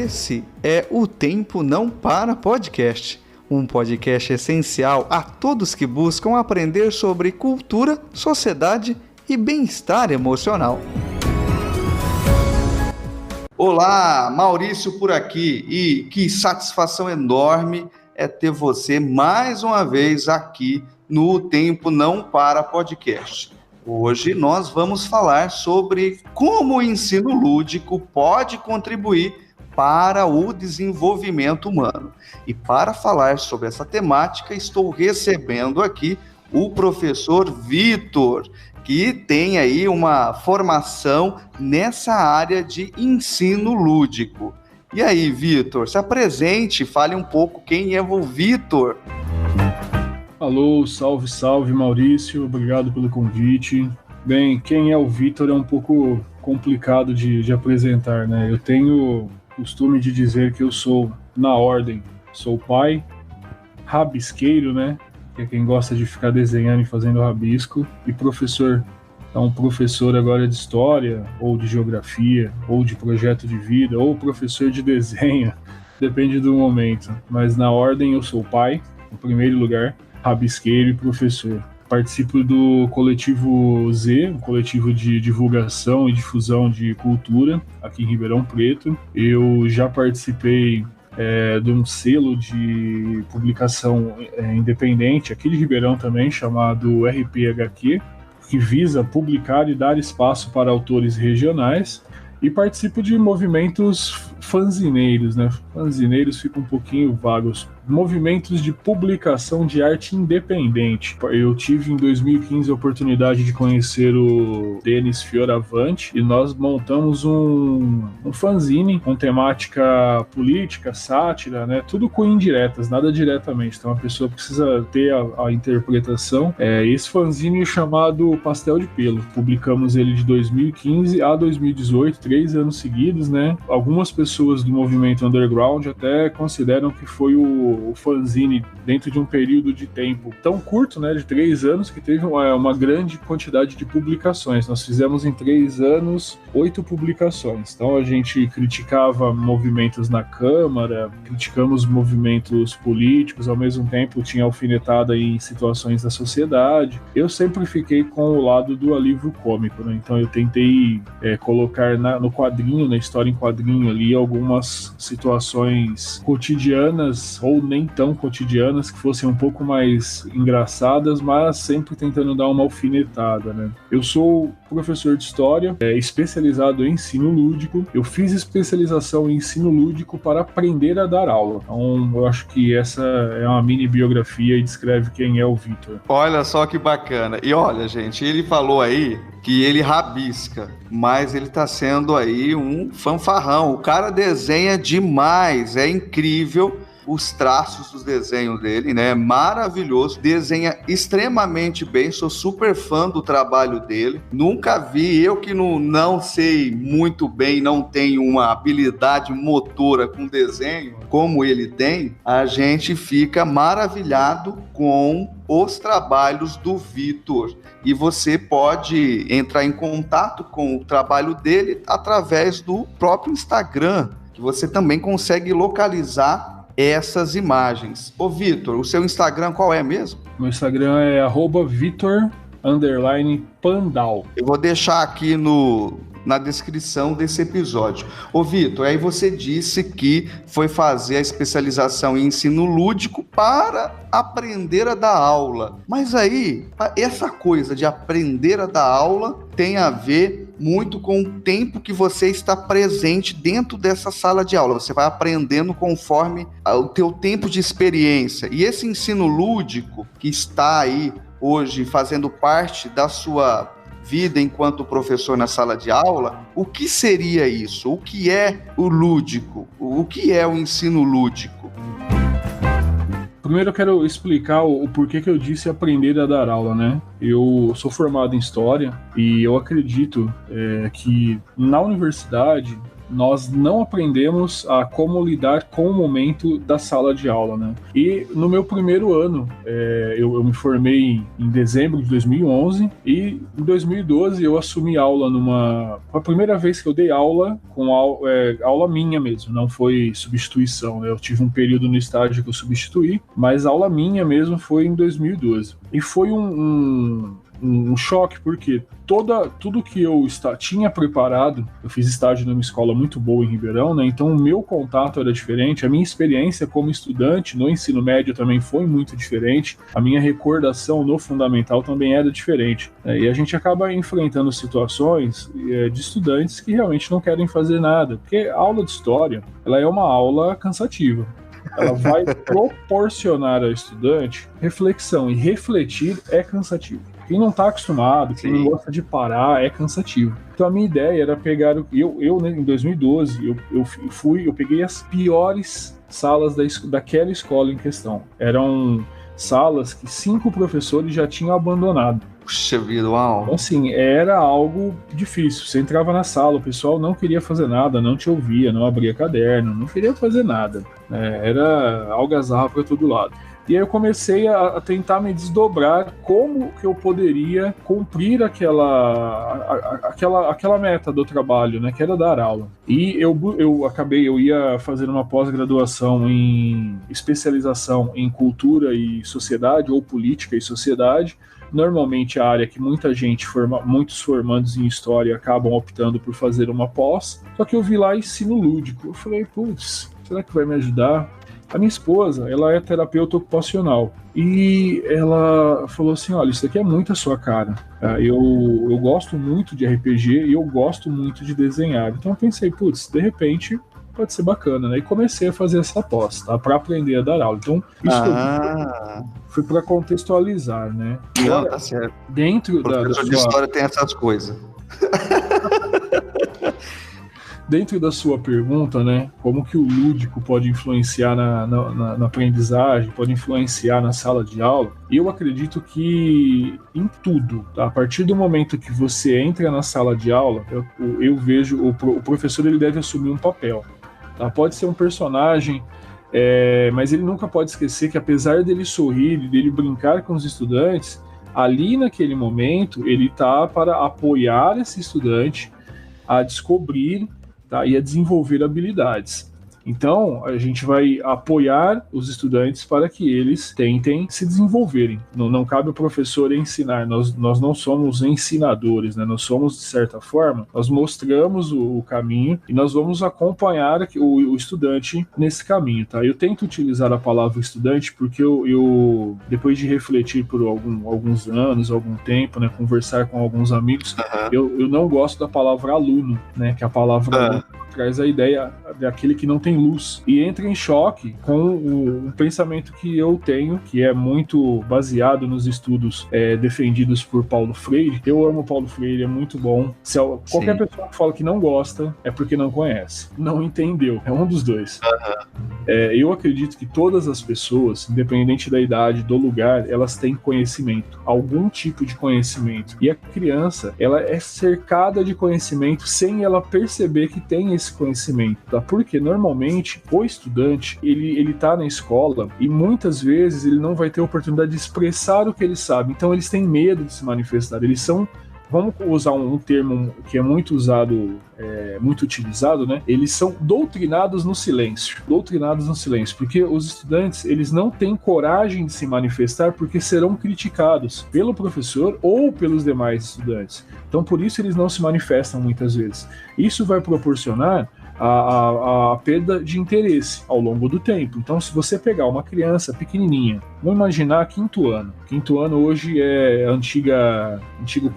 Esse é o Tempo Não Para Podcast, um podcast essencial a todos que buscam aprender sobre cultura, sociedade e bem-estar emocional. Olá, Maurício por aqui, e que satisfação enorme é ter você mais uma vez aqui no Tempo Não Para Podcast. Hoje nós vamos falar sobre como o ensino lúdico pode contribuir para o desenvolvimento humano. E para falar sobre essa temática, estou recebendo aqui o professor Vitor, que tem aí uma formação nessa área de ensino lúdico. E aí, Vitor, se apresente, fale um pouco quem é o Vitor. Alô, salve, salve, Maurício, obrigado pelo convite. Bem, quem é o Vitor é um pouco complicado de apresentar, né? Eu tenho costume de dizer que eu sou, na ordem, sou pai, rabisqueiro, né? Que é quem gosta de ficar desenhando e fazendo rabisco, e professor. Então, professor agora de história, ou de geografia, ou de projeto de vida, ou professor de desenho, depende do momento. Mas na ordem eu sou pai, em primeiro lugar, rabisqueiro e professor. Participo do coletivo Z, um coletivo de divulgação e difusão de cultura aqui em Ribeirão Preto. Eu já participei de um selo de publicação independente aqui de Ribeirão também, chamado RPHQ, que visa publicar e dar espaço para autores regionais. E participo de movimentos fanzineiros, né? Fanzineiros fica um pouquinho vagos. Movimentos de publicação de arte independente. Eu tive em 2015 a oportunidade de conhecer o Denis Fioravante e nós montamos um fanzine com temática política, sátira, né? Tudo com indiretas, nada diretamente. Então a pessoa precisa ter a interpretação. Esse fanzine é chamado Pastel de Pelo. Publicamos ele de 2015 a 2018, 3 anos seguidos, né? Algumas pessoas do movimento underground até consideram que foi o fanzine dentro de um período de tempo tão curto, né, de 3 anos, que teve uma grande quantidade de publicações. Nós fizemos em 3 anos 8 publicações. Então a gente criticava movimentos na Câmara, criticamos movimentos políticos, ao mesmo tempo tinha alfinetada em situações da sociedade. Eu sempre fiquei com o lado do alívio cômico, né? Então eu tentei colocar no quadrinho, na história em quadrinho ali, algumas situações cotidianas ou nem tão cotidianas, que fossem um pouco mais engraçadas, mas sempre tentando dar uma alfinetada, né? Eu sou professor de história, especializado em ensino lúdico. Eu fiz especialização em ensino lúdico para aprender a dar aula. Então, eu acho que essa é uma mini biografia e descreve quem é o Vitor. Olha só que bacana. E olha, gente, ele falou aí que ele rabisca, mas ele tá sendo aí um fanfarrão. O cara desenha demais, é incrível os traços dos desenhos dele, né? Maravilhoso, desenha extremamente bem, sou super fã do trabalho dele. Nunca vi, eu que não sei muito bem, não tenho uma habilidade motora com desenho como ele tem, a gente fica maravilhado com os trabalhos do Vitor. E você pode entrar em contato com o trabalho dele através do próprio Instagram, que você também consegue localizar essas imagens. Ô Vitor, o seu Instagram qual é mesmo? Meu Instagram é @Vitor_Pandal. Eu vou deixar aqui na descrição desse episódio. Ô Vitor, aí você disse que foi fazer a especialização em ensino lúdico para aprender a dar aula. Mas aí, essa coisa de aprender a dar aula tem a ver muito com o tempo que você está presente dentro dessa sala de aula. Você vai aprendendo conforme o teu tempo de experiência. E esse ensino lúdico que está aí hoje fazendo parte da sua vida enquanto professor na sala de aula, o que seria isso? O que é o lúdico? O que é o ensino lúdico? Primeiro eu quero explicar o porquê que eu disse aprender a dar aula, né? Eu sou formado em História e eu acredito que na universidade nós não aprendemos a como lidar com o momento da sala de aula, né? E no meu primeiro ano, eu me formei em dezembro de 2011 e em 2012 eu assumi aula a primeira vez que eu dei aula com aula minha mesmo, não foi substituição, né? Eu tive um período no estágio que eu substituí, mas a aula minha mesmo foi em 2012. E foi um choque, porque tudo que eu tinha preparado, eu fiz estágio numa escola muito boa em Ribeirão, né? Então o meu contato era diferente, a minha experiência como estudante no ensino médio também foi muito diferente, a minha recordação no fundamental também era diferente, né? E a gente acaba enfrentando situações de estudantes que realmente não querem fazer nada, porque a aula de história, ela é uma aula cansativa. Ela vai proporcionar ao estudante reflexão, e refletir é cansativo. Quem não está acostumado, quem não gosta de parar, é cansativo. Então a minha ideia era pegar... Eu né, em 2012, eu peguei as piores salas daquela escola em questão. Eram salas que 5 professores já tinham abandonado. Puxa vida, uau! Então, assim, era algo difícil. Você entrava na sala, o pessoal não queria fazer nada, não te ouvia, não abria caderno, não queria fazer nada. Era algazarra para todo lado. E aí eu comecei a tentar me desdobrar como que eu poderia cumprir aquela meta do trabalho, né, que era dar aula. E eu ia fazer uma pós-graduação em especialização em cultura e sociedade, ou política e sociedade. Normalmente a área que muitos formandos em história acabam optando por fazer uma pós. Só que eu vi lá ensino lúdico. Eu falei, putz, será que vai me ajudar? A minha esposa, ela é terapeuta ocupacional e ela falou assim, olha, isso aqui é muito a sua cara. Eu gosto muito de RPG e eu gosto muito de desenhar. Então eu pensei, putz, de repente pode ser bacana, né? E comecei a fazer essa pós, tá? Para aprender a dar aula. Então isso foi para contextualizar, né? E não, olha, tá certo. Dentro da sua... de história tem essas coisas. Dentro da sua pergunta, né, como que o lúdico pode influenciar na aprendizagem, pode influenciar na sala de aula, eu acredito que em tudo, tá? A partir do momento que você entra na sala de aula, eu vejo o professor, ele deve assumir um papel, tá? Pode ser um personagem, mas ele nunca pode esquecer que apesar dele sorrir, dele brincar com os estudantes, ali naquele momento ele está para apoiar esse estudante a descobrir, tá, e a desenvolver habilidades. Então, a gente vai apoiar os estudantes para que eles tentem se desenvolverem. Não cabe ao professor ensinar, nós não somos ensinadores, né? Nós somos, de certa forma, nós mostramos o caminho e nós vamos acompanhar o estudante nesse caminho, tá? Eu tento utilizar a palavra estudante porque eu depois de refletir por alguns anos, algum tempo, né, conversar com alguns amigos, eu não gosto da palavra aluno, né, que a palavra aluno traz a ideia daquele que não tem luz, e entra em choque com o pensamento que eu tenho, que é muito baseado nos estudos defendidos por Paulo Freire. Eu amo Paulo Freire, é muito bom. Qualquer pessoa que fala que não gosta é porque não conhece, não entendeu, é um dos dois. Eu acredito que todas as pessoas, independente da idade, do lugar, elas têm conhecimento, algum tipo de conhecimento, e a criança, ela é cercada de conhecimento sem ela perceber que tem esse conhecimento, tá? Porque normalmente o estudante, ele tá na escola e muitas vezes ele não vai ter a oportunidade de expressar o que ele sabe, então eles têm medo de se manifestar, eles são, vamos usar um termo que é muito usado, muito utilizado, né? Eles são doutrinados no silêncio, porque os estudantes, eles não têm coragem de se manifestar porque serão criticados pelo professor ou pelos demais estudantes. Então, por isso eles não se manifestam muitas vezes. Isso vai proporcionar a perda de interesse ao longo do tempo. Então, se você pegar uma criança pequenininha, vamos imaginar quinto ano hoje é antigo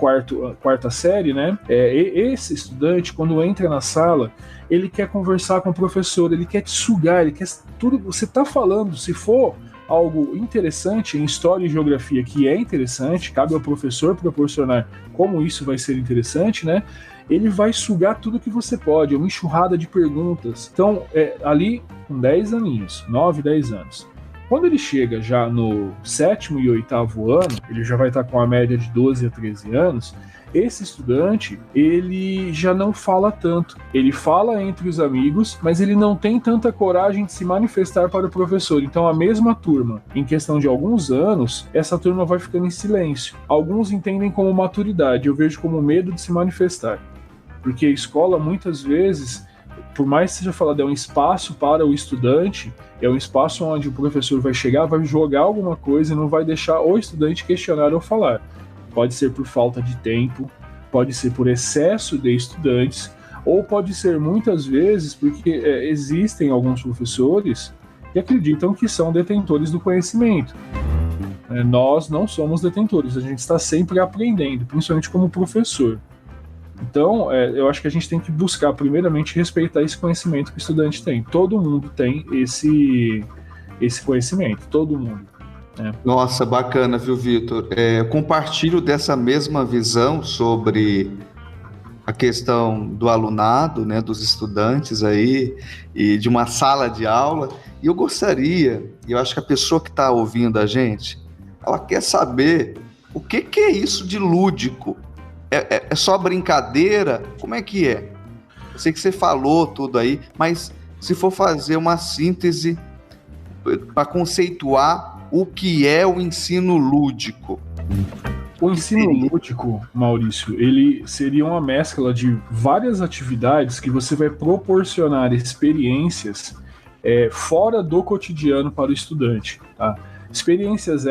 quarta série, né? Esse estudante, quando entra na sala, ele quer conversar com o professor, ele quer te sugar, ele quer tudo que você está falando. Se for algo interessante em história e geografia, que é interessante, cabe ao professor proporcionar como isso vai ser interessante, né? Ele vai sugar tudo que você pode, é uma enxurrada de perguntas. Então, ali com 10 aninhos, 9, 10 anos. Quando ele chega já no 7º e 8º ano, ele já vai estar com a média de 12 a 13 anos, esse estudante, ele já não fala tanto. Ele fala entre os amigos, mas ele não tem tanta coragem de se manifestar para o professor. Então, a mesma turma, em questão de alguns anos, essa turma vai ficando em silêncio. Alguns entendem como maturidade, eu vejo como medo de se manifestar. Porque a escola, muitas vezes, por mais que seja falado, é um espaço para o estudante, é um espaço onde o professor vai chegar, vai jogar alguma coisa e não vai deixar o estudante questionar ou falar. Pode ser por falta de tempo, pode ser por excesso de estudantes, ou pode ser muitas vezes porque existem alguns professores que acreditam que são detentores do conhecimento. Nós não somos detentores, a gente está sempre aprendendo, principalmente como professor. Então, eu acho que a gente tem que buscar, primeiramente, respeitar esse conhecimento que o estudante tem. Todo mundo tem esse conhecimento, todo mundo. Nossa, bacana, viu, Vitor? Eu compartilho dessa mesma visão sobre a questão do alunado, né, dos estudantes aí, e de uma sala de aula. E eu gostaria, eu acho que a pessoa que está ouvindo a gente, ela quer saber o que é isso de lúdico. É só brincadeira? Como é que é? Eu sei que você falou tudo aí, mas se for fazer uma síntese para conceituar o que é o ensino lúdico. O ensino lúdico, Maurício, ele seria uma mescla de várias atividades que você vai proporcionar experiências fora do cotidiano para o estudante, tá? Experiências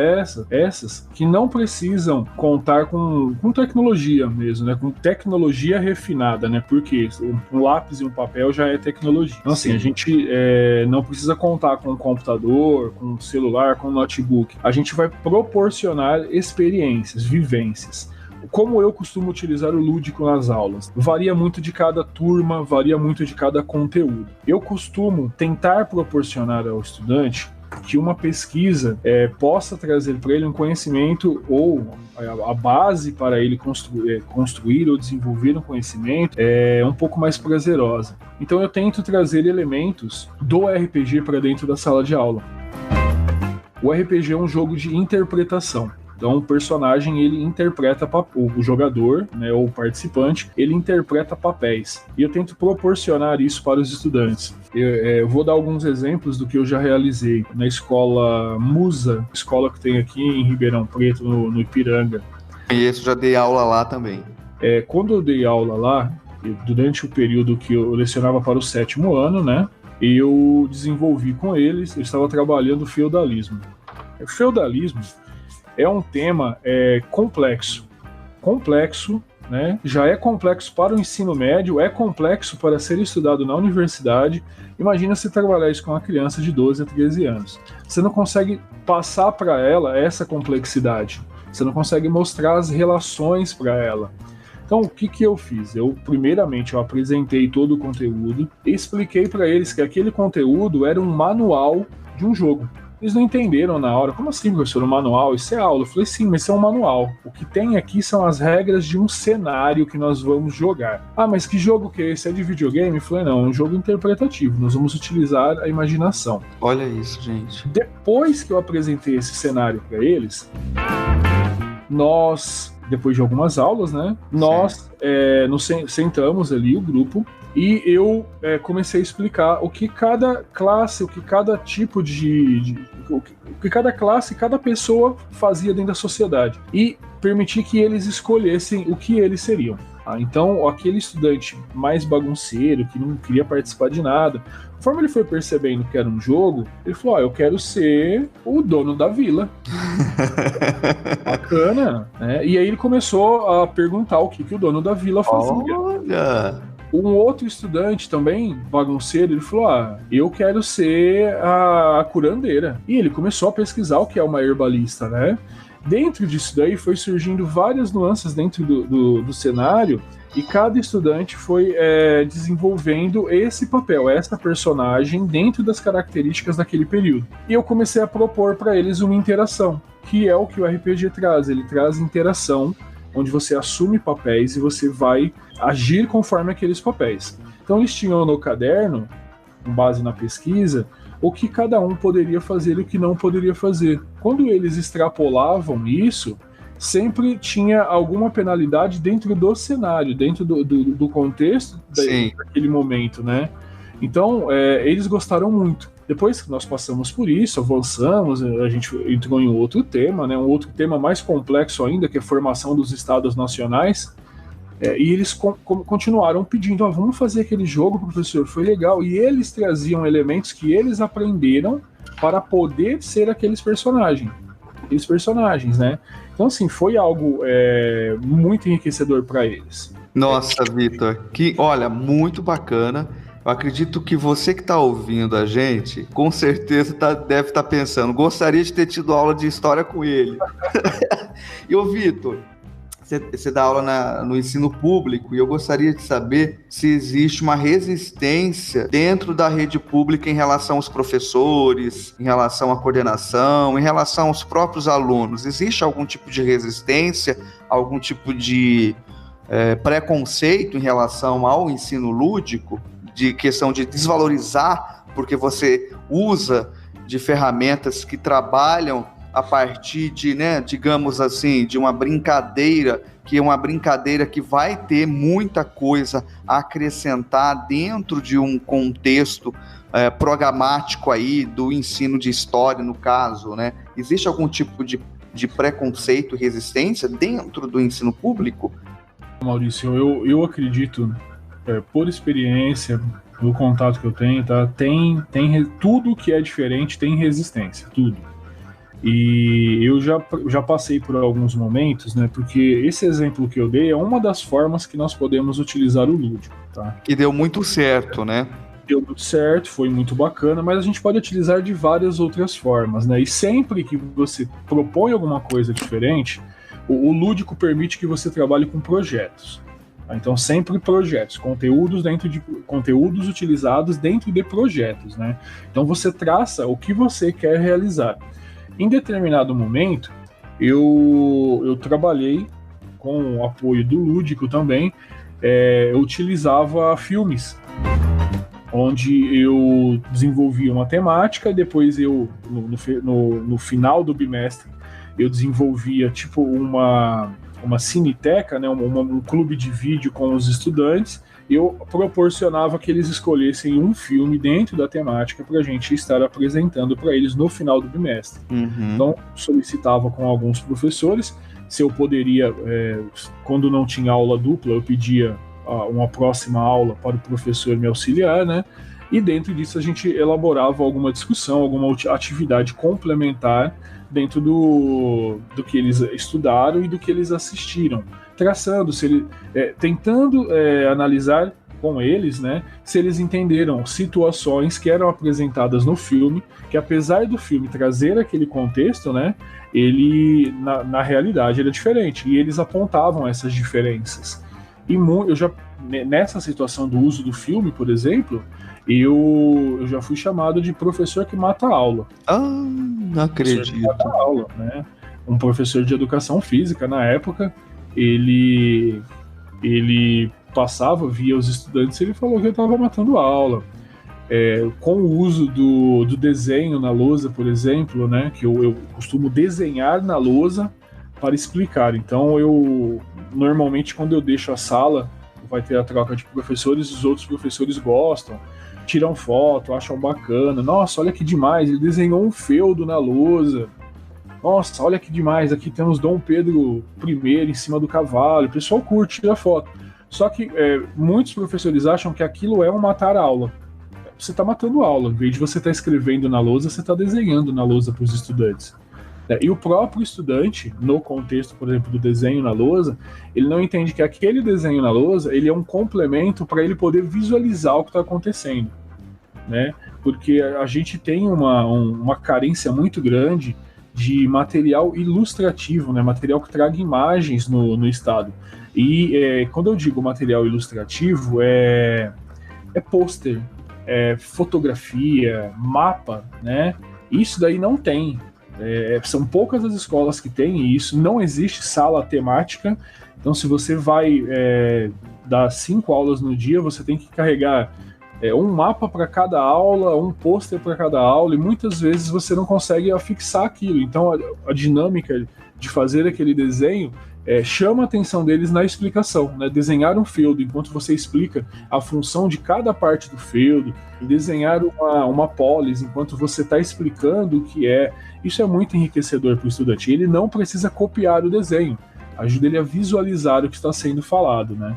essas que não precisam contar com tecnologia mesmo, né? Com tecnologia refinada, né? Porque um lápis e um papel já é tecnologia. Então, assim, a gente não precisa contar com um computador, com um celular, com um notebook. A gente vai proporcionar experiências, vivências. Como eu costumo utilizar o lúdico nas aulas? Varia muito de cada turma, varia muito de cada conteúdo. Eu costumo tentar proporcionar ao estudante que uma pesquisa possa trazer para ele um conhecimento ou a base para ele construir ou desenvolver um conhecimento um pouco mais prazerosa. Então eu tento trazer elementos do RPG para dentro da sala de aula. O RPG é um jogo de interpretação. Então o personagem, ele interpreta o jogador, né, ou o participante, ele interpreta papéis. E eu tento proporcionar isso para os estudantes. Eu vou dar alguns exemplos do que eu já realizei na escola Musa, escola que tem aqui em Ribeirão Preto, no Ipiranga. E esse já dei aula lá também. Quando eu dei aula lá, durante o período que eu lecionava para o 7º ano, né, eu desenvolvi com eles, eu estava trabalhando feudalismo. O feudalismo é um tema complexo, né? Já é complexo para o ensino médio, é complexo para ser estudado na universidade. Imagina se trabalhar isso com uma criança de 12 a 13 anos. Você não consegue passar para ela essa complexidade, você não consegue mostrar as relações para ela. Então, o que eu fiz? Primeiramente, eu apresentei todo o conteúdo e expliquei para eles que aquele conteúdo era um manual de um jogo. Eles não entenderam na hora. Como assim, professor, um manual? Isso é aula. Eu falei, sim, mas isso é um manual. O que tem aqui são as regras de um cenário que nós vamos jogar. Ah, mas que jogo que é esse? É de videogame? Eu falei, não, é um jogo interpretativo. Nós vamos utilizar a imaginação. Olha isso, gente. Depois que eu apresentei esse cenário para eles, depois de algumas aulas, né, nós nos sentamos ali, o grupo, e eu comecei a explicar o que cada classe, o que cada tipo o que cada classe, cada pessoa fazia dentro da sociedade. E permitir que eles escolhessem o que eles seriam. Então, aquele estudante mais bagunceiro, que não queria participar de nada, conforme ele foi percebendo que era um jogo, ele falou, eu quero ser o dono da vila. Bacana, né? E aí ele começou a perguntar o que o dono da vila fazia. Olha! Um outro estudante também, bagunceiro, ele falou, eu quero ser a curandeira. E ele começou a pesquisar o que é uma herbalista, né? Dentro disso daí foi surgindo várias nuances dentro do cenário, e cada estudante foi desenvolvendo esse papel, essa personagem dentro das características daquele período. E eu comecei a propor para eles uma interação, que é o que o RPG traz. Ele traz interação, onde você assume papéis e você vai agir conforme aqueles papéis. Então eles tinham no caderno, com base na pesquisa, o que cada um poderia fazer e o que não poderia fazer. Quando eles extrapolavam isso, sempre tinha alguma penalidade dentro do cenário, dentro do contexto daquele momento, né? Então, eles gostaram muito. Depois que nós passamos por isso, avançamos, a gente entrou em outro tema, né? Um outro tema mais complexo ainda, que é a formação dos estados nacionais. E eles continuaram pedindo, vamos fazer aquele jogo, professor, foi legal. E eles traziam elementos que eles aprenderam para poder ser aqueles personagens, né? Então, assim, foi algo muito enriquecedor para eles. Nossa, Vitor, olha, muito bacana. Eu acredito que você que está ouvindo a gente, com certeza deve estar pensando, gostaria de ter tido aula de história com ele. E ô, Vitor, você dá aula no ensino público e eu gostaria de saber se existe uma resistência dentro da rede pública em relação aos professores, em relação à coordenação, em relação aos próprios alunos. Existe algum tipo de resistência, algum tipo de preconceito em relação ao ensino lúdico, de questão de desvalorizar, porque você usa de ferramentas que trabalham a partir de, né, digamos assim, de uma brincadeira, que é uma brincadeira que vai ter muita coisa a acrescentar dentro de um contexto programático aí do ensino de história, no caso, né? Existe algum tipo de preconceito e resistência dentro do ensino público? Maurício, eu acredito, por experiência, pelo contato que eu tenho, tá? Tem tudo que é diferente tem resistência, tudo. E eu já passei por alguns momentos, né? Porque esse exemplo que eu dei é uma das formas que nós podemos utilizar o lúdico, tá? Que deu muito certo, né? Deu muito certo, foi muito bacana, mas a gente pode utilizar de várias outras formas, né? E sempre que você propõe alguma coisa diferente, o lúdico permite que você trabalhe com projetos. Tá? Então, sempre projetos, conteúdos utilizados dentro de projetos, né? Então, você traça o que você quer realizar. Em determinado momento, eu trabalhei com o apoio do lúdico também, eu utilizava filmes, onde eu desenvolvia uma temática, depois no final do bimestre, eu desenvolvia tipo uma cineteca, né, um clube de vídeo com os estudantes. Eu proporcionava que eles escolhessem um filme dentro da temática para a gente estar apresentando para eles no final do bimestre. Uhum. Então, solicitava com alguns professores se eu poderia, quando não tinha aula dupla, eu pedia uma próxima aula para o professor me auxiliar, né? E dentro disso a gente elaborava alguma discussão, alguma atividade complementar dentro do que eles estudaram e do que eles assistiram, traçando, tentando analisar com eles, né, se eles entenderam situações que eram apresentadas no filme, que apesar do filme trazer aquele contexto, né, ele na realidade era diferente, e eles apontavam essas diferenças. E eu já, nessa situação do uso do filme, por exemplo, eu já fui chamado de professor que mata a aula. Não acredito. Mata a aula, né? Um professor de educação física, na época, ele passava, via os estudantes, e ele falou que eu estava matando a aula. Com o uso do desenho na lousa, por exemplo, né, que eu costumo desenhar na lousa para explicar. Então, normalmente, quando eu deixo a sala, vai ter a troca de professores, os outros professores gostam, tiram foto, acham bacana. Nossa, olha que demais, ele desenhou um feudo na lousa. Nossa, olha que demais, aqui temos Dom Pedro I em cima do cavalo. O pessoal curte, tira foto. Só que muitos professores acham que aquilo é um matar a aula. Você está matando a aula. Em vez de você estar escrevendo na lousa, você está desenhando na lousa para os estudantes. E o próprio estudante, no contexto, por exemplo, do desenho na lousa, ele não entende que aquele desenho na lousa ele é um complemento para ele poder visualizar o que está acontecendo, né? Porque a gente tem uma carência muito grande de material ilustrativo, né? Material que traga imagens no estado. E quando eu digo material ilustrativo, é pôster, fotografia, mapa, né? Isso daí não tem. São poucas as escolas que têm isso, não existe sala temática. Então, se você vai dar 5 aulas no dia, você tem que carregar um mapa para cada aula, um pôster para cada aula, e muitas vezes você não consegue afixar aquilo. Então, a dinâmica de fazer aquele desenho chama a atenção deles na explicação, né? Desenhar um feudo enquanto você explica a função de cada parte do feudo, desenhar uma pólis enquanto você está explicando o que é. Isso é muito enriquecedor para o estudante. Ele não precisa copiar o desenho, ajuda ele a visualizar o que está sendo falado, né?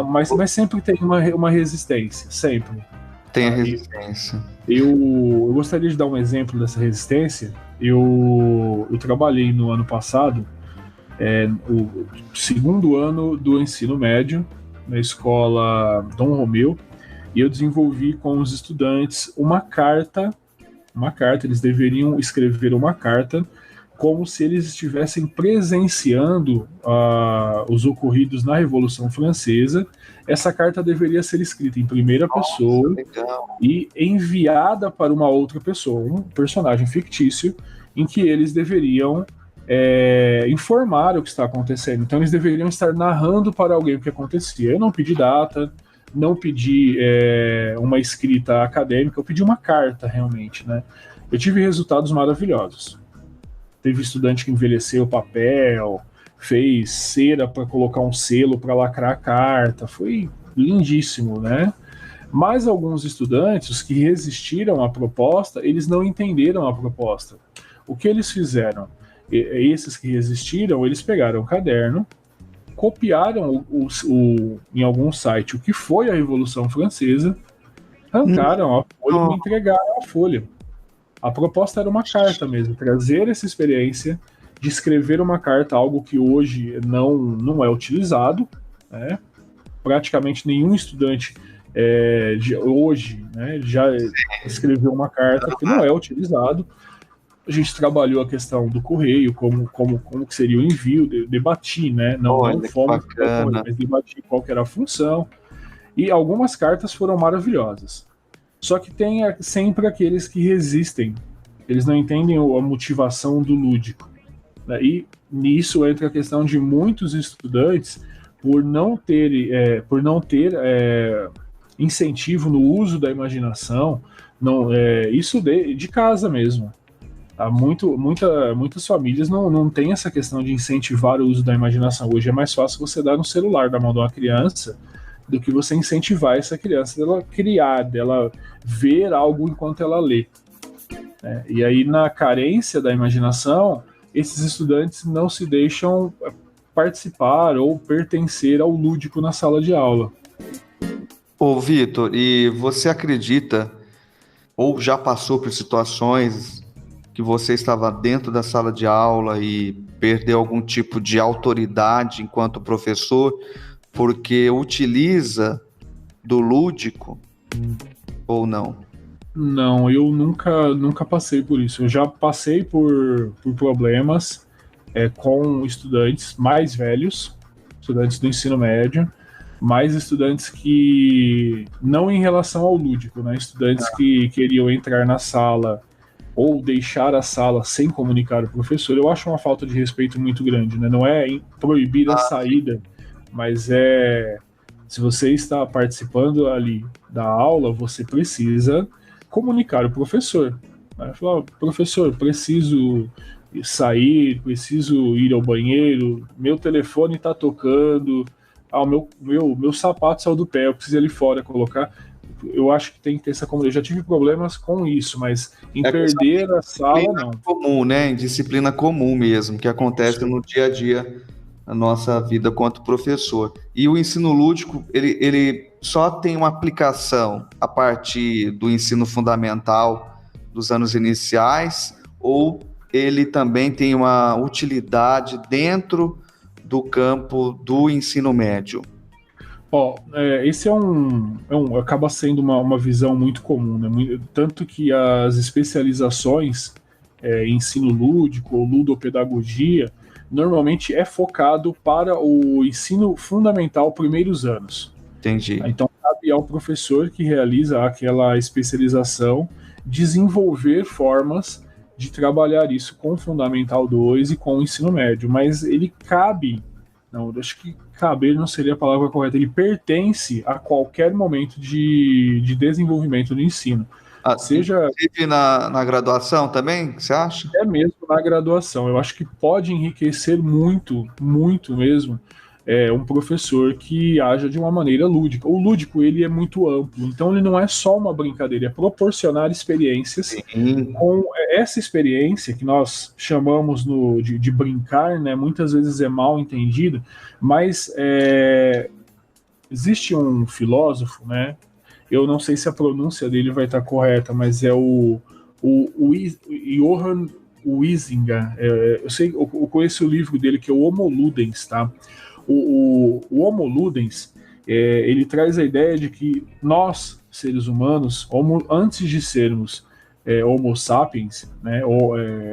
Mas sempre tem uma resistência, sempre. Tem a resistência. Eu gostaria de dar um exemplo dessa resistência. Eu trabalhei no ano passado, o segundo ano do ensino médio, na escola Dom Romeu, e eu desenvolvi com os estudantes uma carta, eles deveriam escrever uma carta como se eles estivessem presenciando os ocorridos na Revolução Francesa. Essa carta deveria ser escrita em primeira pessoa e enviada para uma outra pessoa, um personagem fictício, em que eles deveriam informar o que está acontecendo. Então eles deveriam estar narrando para alguém o que acontecia. Eu não pedi data, não pedi uma escrita acadêmica, eu pedi uma carta realmente, né? Eu tive resultados maravilhosos. Teve estudante que envelheceu o papel, fez cera para colocar um selo para lacrar a carta, foi lindíssimo, né? Mas alguns estudantes, os que resistiram à proposta, eles não entenderam a proposta. O que eles fizeram? Esses que resistiram, eles pegaram o caderno, copiaram em algum site o que foi a Revolução Francesa, arrancaram a folha e me entregaram a folha. A proposta era uma carta mesmo, trazer essa experiência de escrever uma carta, algo que hoje não é utilizado, né? Praticamente nenhum estudante hoje, né, já escreveu uma carta que não é utilizado. A gente trabalhou a questão do correio, como que seria o envio, debati, né? Não fomos, mas debati qual que era a função. E algumas cartas foram maravilhosas. Só que tem sempre aqueles que resistem. Eles não entendem a motivação do lúdico. Né? E nisso entra a questão de muitos estudantes, por não ter incentivo no uso da imaginação, isso de casa mesmo. Muitas famílias não têm essa questão de incentivar o uso da imaginação. Hoje é mais fácil você dar um celular na mão de uma criança do que você incentivar essa criança dela criar, dela ver algo enquanto ela lê. E aí, na carência da imaginação, esses estudantes não se deixam participar ou pertencer ao lúdico na sala de aula. Ô, Vitor, e você acredita, ou já passou por situações que você estava dentro da sala de aula e perdeu algum tipo de autoridade enquanto professor porque utiliza do lúdico ou não? Não, eu nunca passei por isso. Eu já passei por problemas com estudantes mais velhos, estudantes do ensino médio, mais estudantes que não em relação ao lúdico, né? Estudantes que queriam entrar na sala ou deixar a sala sem comunicar o professor. Eu acho uma falta de respeito muito grande, né? Não é proibir a saída, mas se você está participando ali da aula, você precisa comunicar o professor. Né? Falar, professor, preciso sair, preciso ir ao banheiro, meu telefone está tocando, meu sapato saiu do pé, eu preciso ir ali fora colocar. Eu acho que tem que ter essa comunicação. Eu já tive problemas com isso, mas em perder a sala, não. Comum, né? Em disciplina comum mesmo, que acontece no dia a dia na nossa vida quanto professor. E o ensino lúdico, ele só tem uma aplicação a partir do ensino fundamental dos anos iniciais, ou ele também tem uma utilidade dentro do campo do ensino médio? Esse acaba sendo uma visão muito comum, né? Tanto que as especializações em ensino lúdico ou ludopedagogia normalmente é focado para o ensino fundamental primeiros anos. Entendi. Então cabe ao professor que realiza aquela especialização desenvolver formas de trabalhar isso com o Fundamental 2 e com o ensino médio, mas ele cabe, não, acho que caber não seria a palavra correta, ele pertence a qualquer momento de desenvolvimento do ensino. Seja inclusive na graduação também, você acha? até mesmo na graduação. Eu acho que pode enriquecer muito, muito mesmo, um professor que haja de uma maneira lúdica. O lúdico, ele é muito amplo, então ele não é só uma brincadeira, é proporcionar experiências. Sim. Com essa experiência que nós chamamos de brincar, né, muitas vezes é mal entendido, mas existe um filósofo, né, eu não sei se a pronúncia dele vai estar correta, mas é o Johann Huizinga. Eu conheço o livro dele, que é o Homo Ludens, tá? O Homo Ludens, ele traz a ideia de que nós, seres humanos, antes de sermos Homo sapiens, né,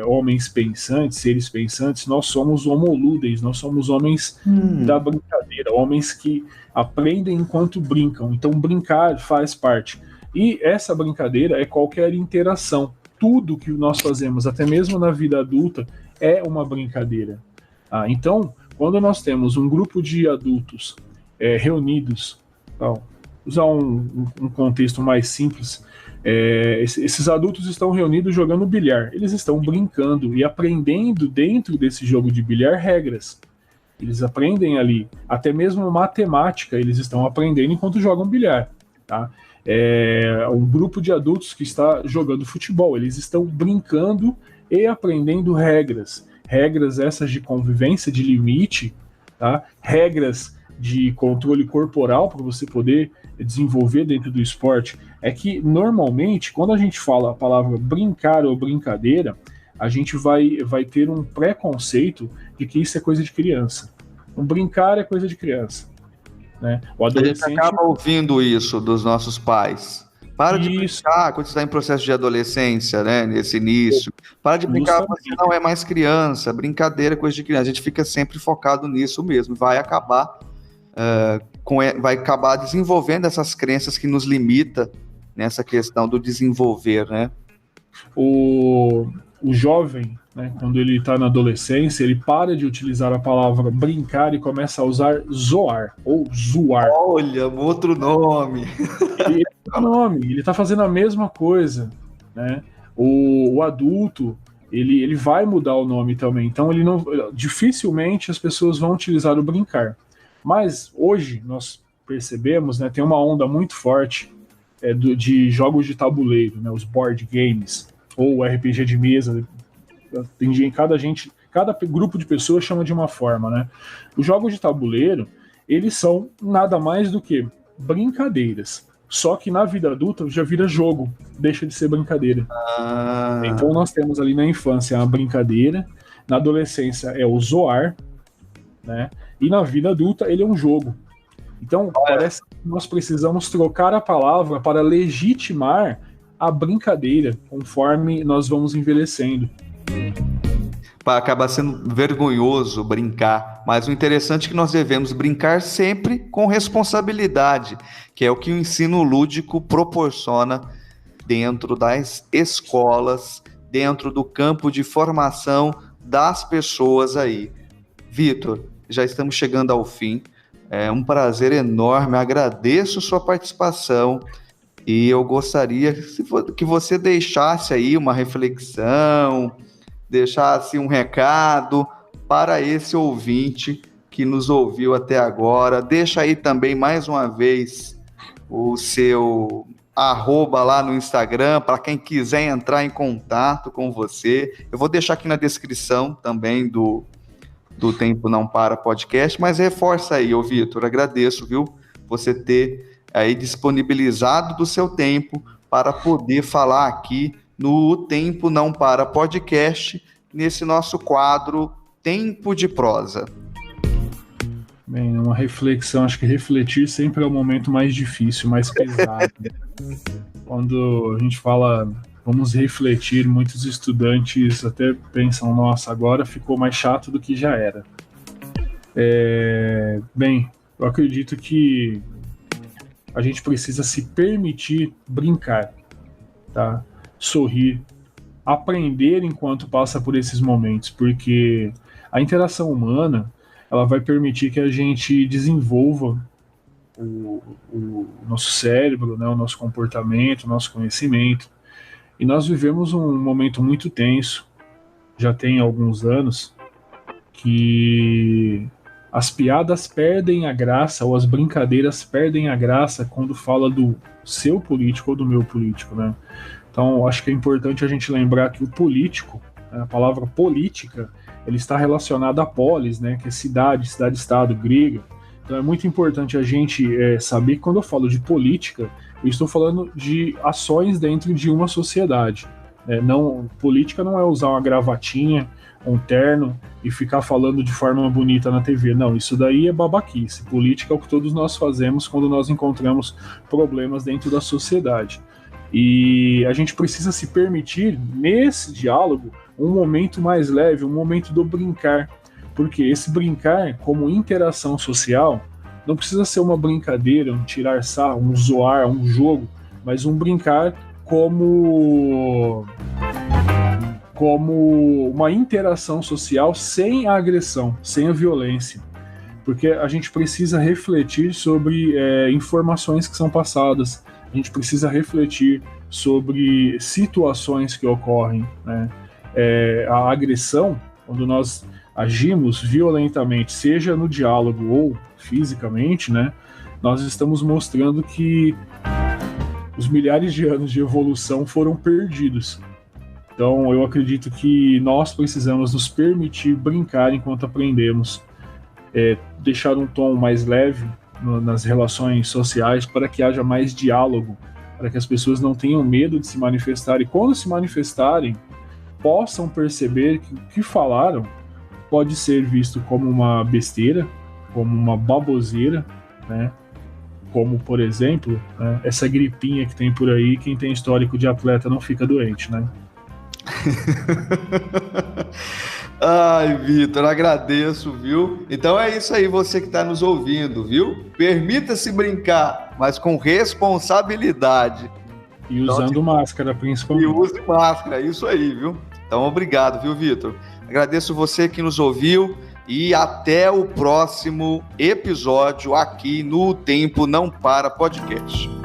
homens pensantes, seres pensantes, nós somos Homo Ludens, nós somos homens da brincadeira, homens que aprendem enquanto brincam. Então, brincar faz parte. E essa brincadeira é qualquer interação. Tudo que nós fazemos, até mesmo na vida adulta, é uma brincadeira. Então, quando nós temos um grupo de adultos reunidos, usar um contexto mais simples, esses adultos estão reunidos jogando bilhar. Eles estão brincando e aprendendo dentro desse jogo de bilhar regras. Eles aprendem ali, até mesmo matemática, eles estão aprendendo enquanto jogam bilhar. Tá? Um grupo de adultos que está jogando futebol, eles estão brincando e aprendendo regras. Regras essas de convivência, de limite, tá? Regras de controle corporal para você poder desenvolver dentro do esporte. É que, normalmente, quando a gente fala a palavra brincar ou brincadeira, a gente vai ter um preconceito de que isso é coisa de criança. Brincar é coisa de criança. Né? O adolescente... A gente acaba ouvindo isso dos nossos pais. Para de brincar quando você está em processo de adolescência, né? Nesse início. Para de brincar, você não é mais criança. Brincadeira é coisa de criança. A gente fica sempre focado nisso mesmo. Vai acabar desenvolvendo essas crenças que nos limita nessa questão do desenvolver, né? O jovem, né, quando ele está na adolescência, ele para de utilizar a palavra brincar e começa a usar zoar ou zoar. Olha, outro nome. Ele está fazendo a mesma coisa, né? O adulto, ele vai mudar o nome também. Então, dificilmente as pessoas vão utilizar o brincar. Mas hoje nós percebemos, né, tem uma onda muito forte de jogos de tabuleiro, né, os board games ou RPG de mesa. Cada grupo de pessoas chama de uma forma, né? Os jogos de tabuleiro, eles são nada mais do que brincadeiras. Só que na vida adulta já vira jogo, deixa de ser brincadeira. Então nós temos ali na infância a brincadeira, na adolescência é o zoar, né? E na vida adulta ele é um jogo. Então parece que nós precisamos trocar a palavra para legitimar a brincadeira conforme nós vamos envelhecendo. Acaba sendo vergonhoso brincar, mas o interessante é que nós devemos brincar sempre com responsabilidade, que é o que o ensino lúdico proporciona dentro das escolas, dentro do campo de formação das pessoas aí. Vitor, já estamos chegando ao fim, é um prazer enorme, agradeço sua participação e eu gostaria que você deixasse aí uma reflexão, deixasse um recado para esse ouvinte que nos ouviu até agora. Deixa aí também, mais uma vez, o seu @ lá no Instagram, para quem quiser entrar em contato com você. Eu vou deixar aqui na descrição também do Tempo Não Para Podcast, mas reforça aí, ô Vitor, agradeço, viu, você ter aí disponibilizado do seu tempo para poder falar aqui no Tempo Não Para Podcast, nesse nosso quadro Tempo de Prosa. Bem, uma reflexão, acho que refletir sempre é o momento mais difícil, mais pesado. Quando a gente fala, vamos refletir, muitos estudantes até pensam, nossa, agora ficou mais chato do que já era. Bem, eu acredito que a gente precisa se permitir brincar, tá? Sorrir, aprender enquanto passa por esses momentos, porque a interação humana, ela vai permitir que a gente desenvolva o nosso cérebro, né, o nosso comportamento, o nosso conhecimento. E nós vivemos um momento muito tenso, já tem alguns anos, que as piadas perdem a graça, ou as brincadeiras perdem a graça quando fala do seu político ou do meu político, né? Então, acho que é importante a gente lembrar que o político, a palavra política, ele está relacionado a polis, né? Que é cidade, cidade-estado, grega. Então, é muito importante a gente saber que quando eu falo de política, eu estou falando de ações dentro de uma sociedade. Política não é usar uma gravatinha, um terno e ficar falando de forma bonita na TV. Não, isso daí é babaquice. Política é o que todos nós fazemos quando nós encontramos problemas dentro da sociedade. E a gente precisa se permitir, nesse diálogo, um momento mais leve, um momento do brincar. Porque esse brincar, como interação social, não precisa ser uma brincadeira, um tirar sarro, um zoar, um jogo, mas um brincar como uma interação social sem a agressão, sem a violência. Porque a gente precisa refletir sobre informações que são passadas, a gente precisa refletir sobre situações que ocorrem, né? A agressão, quando nós agimos violentamente, seja no diálogo ou fisicamente, né, nós estamos mostrando que os milhares de anos de evolução foram perdidos. Então, eu acredito que nós precisamos nos permitir brincar enquanto aprendemos, deixar um tom mais leve nas relações sociais para que haja mais diálogo, para que as pessoas não tenham medo de se manifestar e, quando se manifestarem, possam perceber que o que falaram pode ser visto como uma besteira, como uma baboseira, né? Como, por exemplo, né, essa gripinha que tem por aí, quem tem histórico de atleta não fica doente, né? Ai, Vitor, agradeço, viu? Então é isso aí, você que está nos ouvindo, viu? Permita-se brincar, mas com responsabilidade. E usando máscara, principalmente. E use máscara, é isso aí, viu? Então, obrigado, viu, Vitor? Agradeço você que nos ouviu e até o próximo episódio aqui no Tempo Não Para Podcast.